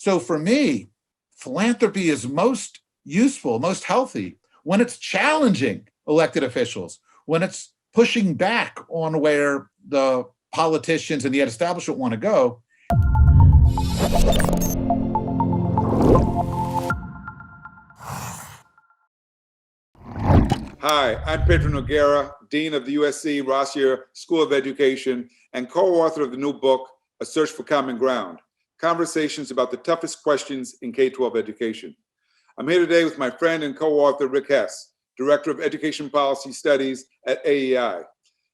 So for me, philanthropy is most useful, most healthy when it's challenging elected officials, when it's pushing back on where the politicians and the establishment want to go. Hi, I'm Pedro Noguera, Dean of the USC Rossier School of Education and co-author of the new book, A Search for Common Ground, Conversations about the Toughest Questions in K-12 Education. I'm here today with my friend and co-author, Rick Hess, Director of Education Policy Studies at AEI.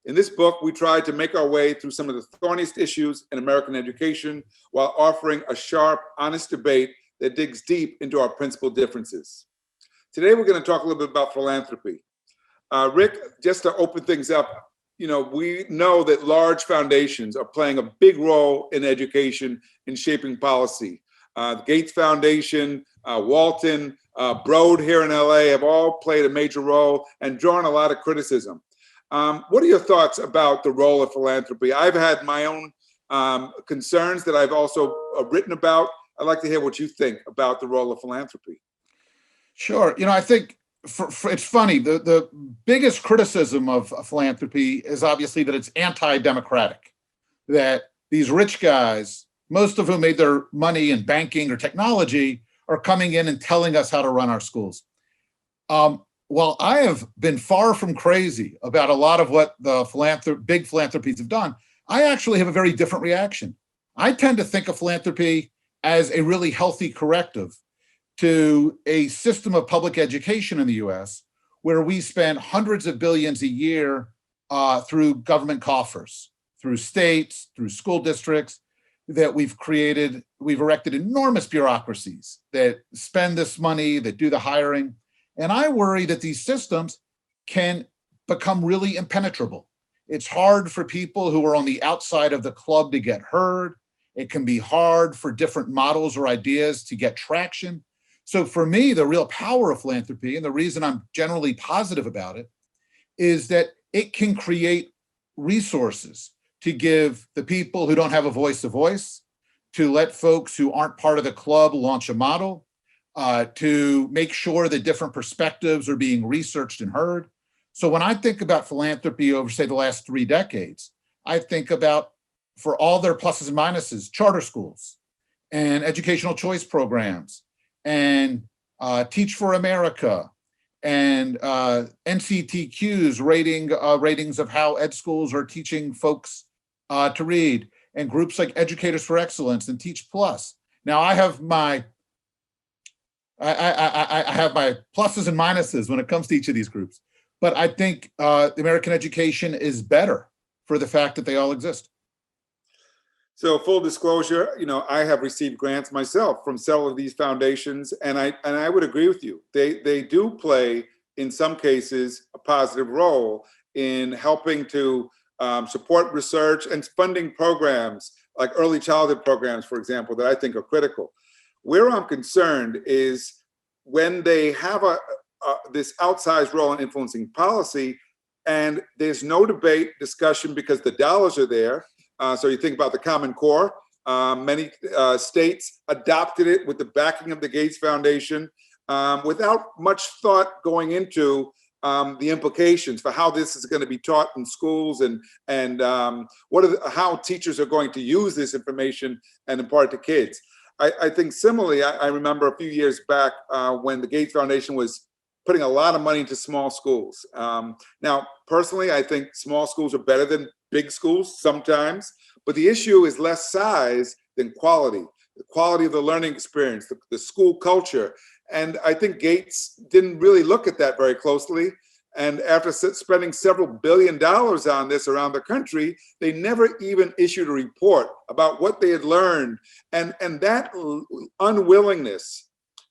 In this book, we try to make our way through some of the thorniest issues in American education while offering a sharp, honest debate that digs deep into our principal differences. Today, we're going to talk a little bit about philanthropy. Rick, just to open things up, we know that large foundations are playing a big role in education in shaping policy. The Gates Foundation, Walton, Broad here in LA have all played a major role and drawn a lot of criticism. What are your thoughts about the role of philanthropy? I've had my own concerns that I've also written about. I'd like to hear what you think about the role of philanthropy. Sure. I think it's funny. The biggest criticism of philanthropy is obviously that it's anti-democratic, that these rich guys, most of whom made their money in banking or technology, are coming in and telling us how to run our schools. While I have been far from crazy about a lot of what the big philanthropies have done, I actually have a very different reaction. I tend to think of philanthropy as a really healthy corrective to a system of public education in the US, where we spend hundreds of billions a year through government coffers, through states, through school districts, that we've erected enormous bureaucracies that spend this money, that do the hiring. And I worry that these systems can become really impenetrable. It's hard for people who are on the outside of the club to get heard. It can be hard for different models or ideas to get traction. So for me, the real power of philanthropy, and the reason I'm generally positive about it, is that it can create resources to give the people who don't have a voice, to let folks who aren't part of the club launch a model, to make sure that different perspectives are being researched and heard. So when I think about philanthropy over, say, the last 3 decades, I think about, for all their pluses and minuses, charter schools and educational choice programs, and Teach for America, and NCTQ's ratings of how ed schools are teaching folks to read, and groups like Educators for Excellence and Teach Plus. Now, I have my pluses and minuses when it comes to each of these groups, but I think American education is better for the fact that they all exist. So full disclosure, I have received grants myself from several of these foundations, and I would agree with you. They do play, in some cases, a positive role in helping to support research and funding programs like early childhood programs, for example, that I think are critical. Where I'm concerned is when they have this outsized role in influencing policy, and there's no debate, discussion, because the dollars are there. So you think about the Common Core. Many states adopted it with the backing of the Gates Foundation without much thought going into the implications for how this is going to be taught in schools and how teachers are going to use this information and impart it to kids. I think similarly, I remember a few years back when the Gates Foundation was putting a lot of money into small schools. Now, personally, I think small schools are better than big schools sometimes, but the issue is less size than quality, the quality of the learning experience, the school culture. And I think Gates didn't really look at that very closely. And after spending several $1 billion on this around the country, they never even issued a report about what they had learned. And that unwillingness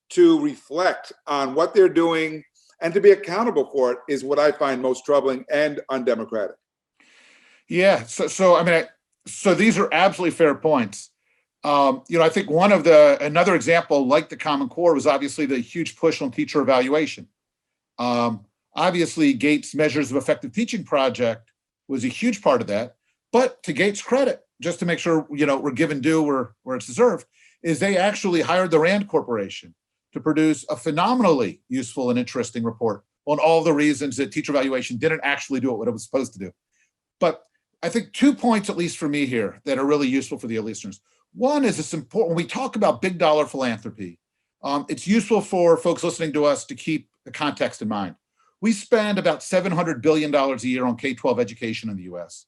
to reflect on what they're doing and to be accountable for it is what I find most troubling and undemocratic. Yeah, so these are absolutely fair points. I think another example like the Common Core was obviously the huge push on teacher evaluation. Obviously, Gates' Measures of Effective Teaching project was a huge part of that. But to Gates' credit, just to make sure we're given due where it's deserved, is they actually hired the Rand Corporation to produce a phenomenally useful and interesting report on all the reasons that teacher evaluation didn't actually do what it was supposed to do. But I think 2 points, at least for me here, that are really useful for the listeners. One is it's important when we talk about big dollar philanthropy, it's useful for folks listening to us to keep the context in mind. We spend about $700 billion a year on K-12 education in the US.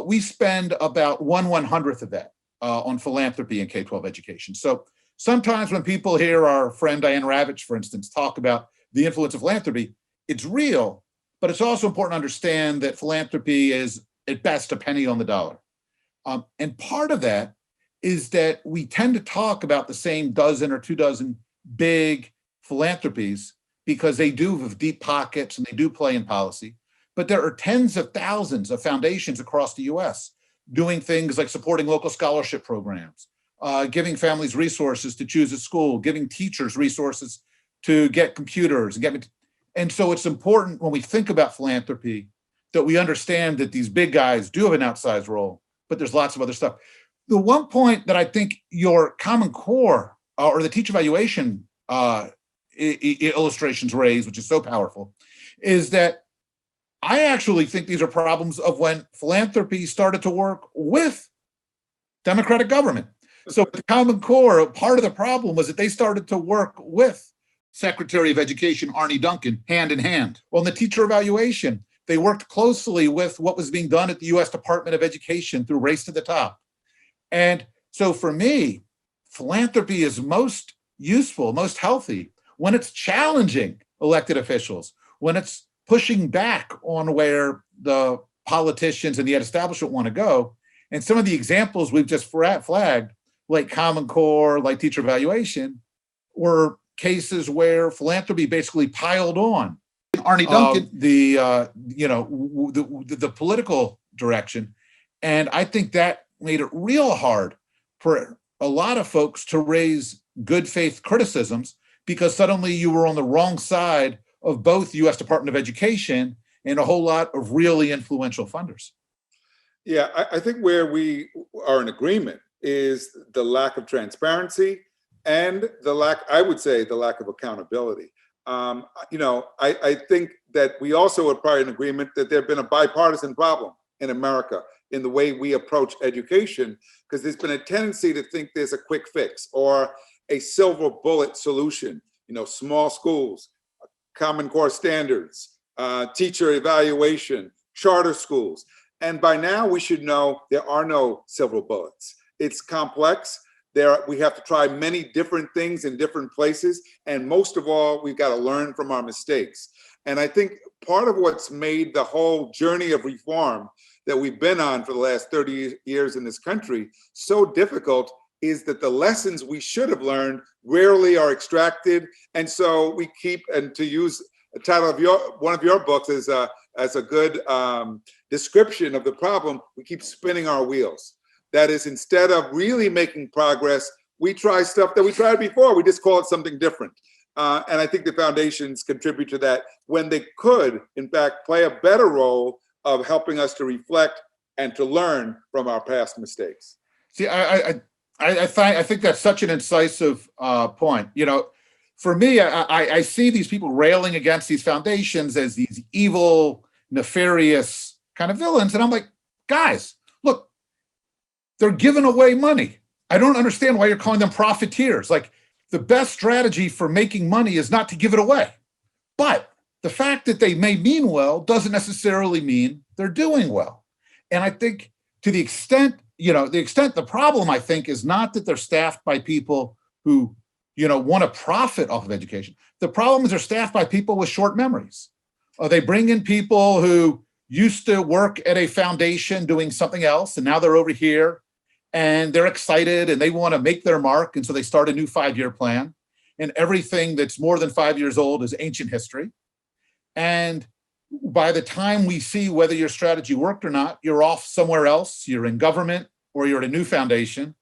We spend about 1/100th of that on philanthropy and K-12 education. So sometimes when people hear our friend Diane Ravitch, for instance, talk about the influence of philanthropy, it's real, but it's also important to understand that philanthropy is at best a penny on the dollar. And part of that is that we tend to talk about the same dozen or 2 dozen big philanthropies because they do have deep pockets and they do play in policy. But there are tens of thousands of foundations across the US doing things like supporting local scholarship programs, giving families resources to choose a school, giving teachers resources to get computers. And so it's important when we think about philanthropy that we understand that these big guys do have an outsized role, but there's lots of other stuff. The one point that I think your Common Core or the teacher evaluation illustrations raise, which is so powerful, is that I actually think these are problems of when philanthropy started to work with democratic government. So the Common Core, part of the problem was that they started to work with Secretary of Education Arne Duncan hand in hand. Well, in the teacher evaluation, they worked closely with what was being done at the US Department of Education through Race to the Top. And so for me, philanthropy is most useful, most healthy when it's challenging elected officials, when it's pushing back on where the politicians and the establishment want to go. And some of the examples we've just flagged, like Common Core, like teacher evaluation, were cases where philanthropy basically piled on Arne Duncan, the political direction. And I think that made it real hard for a lot of folks to raise good faith criticisms because suddenly you were on the wrong side of both the US Department of Education and a whole lot of really influential funders. Yeah, I think where we are in agreement is the lack of transparency and the lack of accountability. I think that we also are probably in agreement that there have been a bipartisan problem in America in the way we approach education, because there's been a tendency to think there's a quick fix or a silver bullet solution, small schools, Common Core standards, teacher evaluation, charter schools. And by now we should know there are no silver bullets. It's complex. We have to try many different things in different places. And most of all, we've got to learn from our mistakes. And I think part of what's made the whole journey of reform that we've been on for the last 30 years in this country so difficult is that the lessons we should have learned rarely are extracted. And so we keep, and to use the title of one of your books as a good description of the problem, we keep spinning our wheels. That is, instead of really making progress, we try stuff that we tried before. We just call it something different. And I think the foundations contribute to that when they could, in fact, play a better role of helping us to reflect and to learn from our past mistakes. See, I think that's such an incisive point. For me, I see these people railing against these foundations as these evil, nefarious kind of villains. And I'm like, guys, look, they're giving away money. I don't understand why you're calling them profiteers. Like, the best strategy for making money is not to give it away. But the fact that they may mean well doesn't necessarily mean they're doing well. And I think to the extent the problem, I think, is not that they're staffed by people who, want to profit off of education. The problem is they're staffed by people with short memories. They bring in people who used to work at a foundation doing something else, and now they're over here and they're excited and they want to make their mark. And so they start a new 5-year plan, and everything that's more than 5 years old is ancient history. And by the time we see whether your strategy worked or not, you're off somewhere else. You're in government or you're at a new foundation.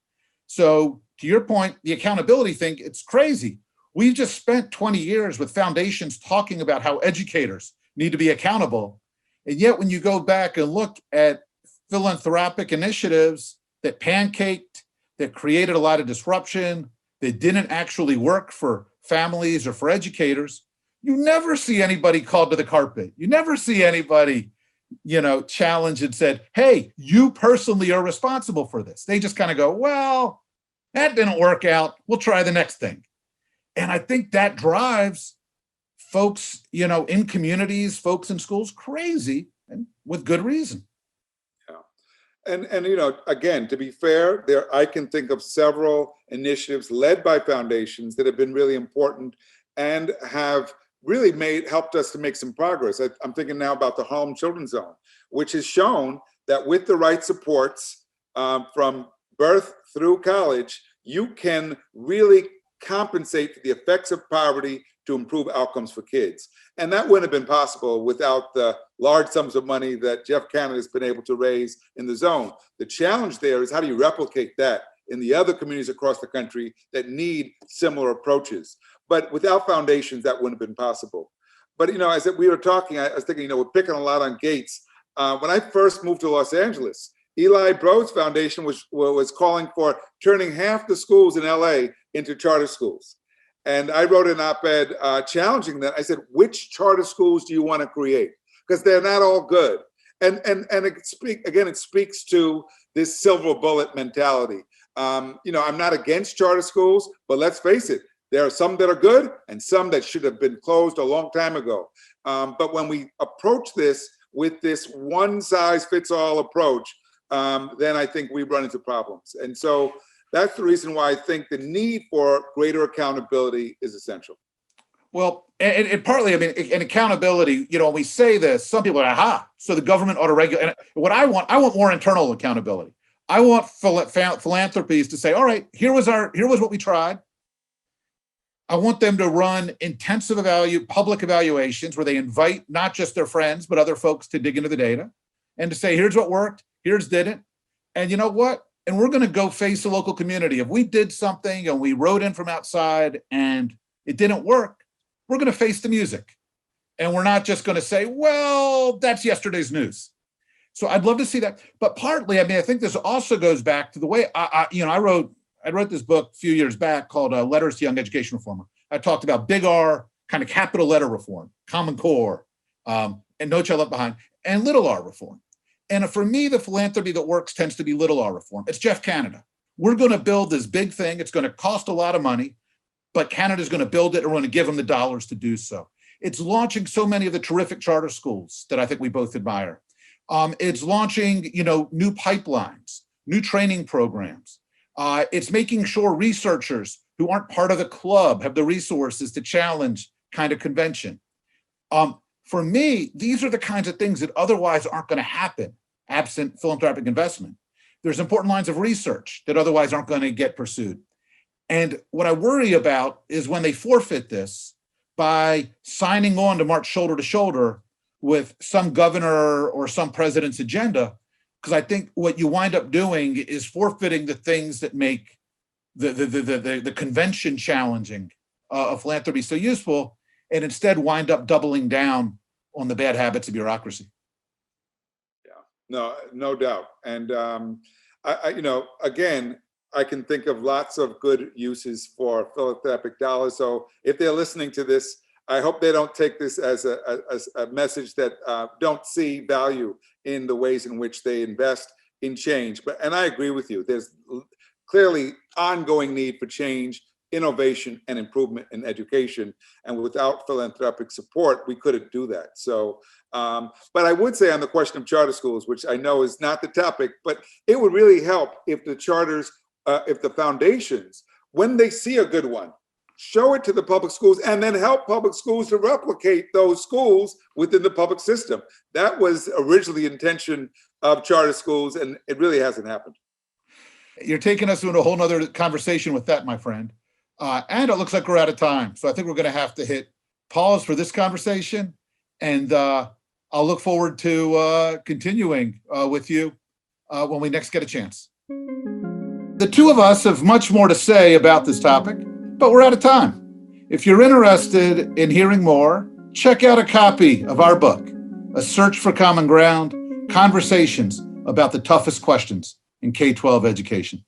So to your point, the accountability thing, it's crazy. We've just spent 20 years with foundations talking about how educators need to be accountable. And yet when you go back and look at philanthropic initiatives that pancaked that created a lot of disruption, that didn't actually work for families or for educators, you never see anybody called to the carpet. You never see anybody, challenged and said, hey, you personally are responsible for this. They just kind of go, well, that didn't work out. We'll try the next thing. And I think that drives folks, in communities, folks in schools crazy, and with good reason. Yeah. And again, to be fair, I can think of several initiatives led by foundations that have been really important and have really helped us to make some progress. I'm thinking now about the Harlem Children's Zone, which has shown that with the right supports from birth through college, you can really compensate for the effects of poverty to improve outcomes for kids. And that wouldn't have been possible without the large sums of money that Jeff Canada has been able to raise in the zone. The challenge there is, how do you replicate that in the other communities across the country that need similar approaches? But without foundations, that wouldn't have been possible. But as we were talking, I was thinking, we're picking a lot on Gates. When I first moved to Los Angeles, Eli Broad's foundation was calling for turning half the schools in LA into charter schools. And I wrote an op-ed challenging that. I said, which charter schools do you want to create? Because they're not all good. And it speaks to this silver bullet mentality. I'm not against charter schools, but let's face it, there are some that are good and some that should have been closed a long time ago. But when we approach this with this one-size-fits-all approach, then I think we run into problems. And so that's the reason why I think the need for greater accountability is essential. Well, and partly, and accountability, when we say this, some people are, aha, so the government ought to regulate. And what I want more internal accountability. I want philanthropies to say, all right, here was what we tried. I want them to run intensive public evaluations where they invite not just their friends, but other folks to dig into the data and to say, here's what worked, here's didn't. And you know what? And we're going to go face the local community. If we did something and we wrote in from outside and it didn't work, we're going to face the music. And we're not just going to say, well, that's yesterday's news. So I'd love to see that. But partly, I think this also goes back to the way I wrote this book a few years back called Letters to Young Education Reformer. I talked about big R, kind of capital letter reform, Common Core, and No Child Left Behind, and little r reform. And for me, the philanthropy that works tends to be little r reform. It's Jeff Canada. We're going to build this big thing. It's going to cost a lot of money, but Canada's going to build it and we're going to give them the dollars to do so. It's launching so many of the terrific charter schools that I think we both admire. It's launching, new pipelines, new training programs. It's making sure researchers who aren't part of the club have the resources to challenge kind of convention. For me, these are the kinds of things that otherwise aren't going to happen absent philanthropic investment. There's important lines of research that otherwise aren't going to get pursued. And what I worry about is when they forfeit this by signing on to march shoulder to shoulder with some governor or some president's agenda, because I think what you wind up doing is forfeiting the things that make the convention challenging of philanthropy so useful, and instead wind up doubling down on the bad habits of bureaucracy. Yeah, no doubt. And again, I can think of lots of good uses for philanthropic dollars. So if they're listening to this, I hope they don't take this as a message that don't see value in the ways in which they invest in change. And I agree with you. There's clearly ongoing need for change, innovation, and improvement in education. And without philanthropic support, we couldn't do that. So, but I would say on the question of charter schools, which I know is not the topic, but it would really help if the charters, if the foundations, when they see a good one, show it to the public schools and then help public schools to replicate those schools within the public system. That was originally the intention of charter schools, and it really hasn't happened. You're taking us into a whole nother conversation with that, my friend. And it looks like we're out of time. So I think we're going to have to hit pause for this conversation. And I'll look forward to continuing with you when we next get a chance. The two of us have much more to say about this topic, but we're out of time. If you're interested in hearing more, check out a copy of our book, A Search for Common Ground, Conversations about the Toughest Questions in K-12 Education.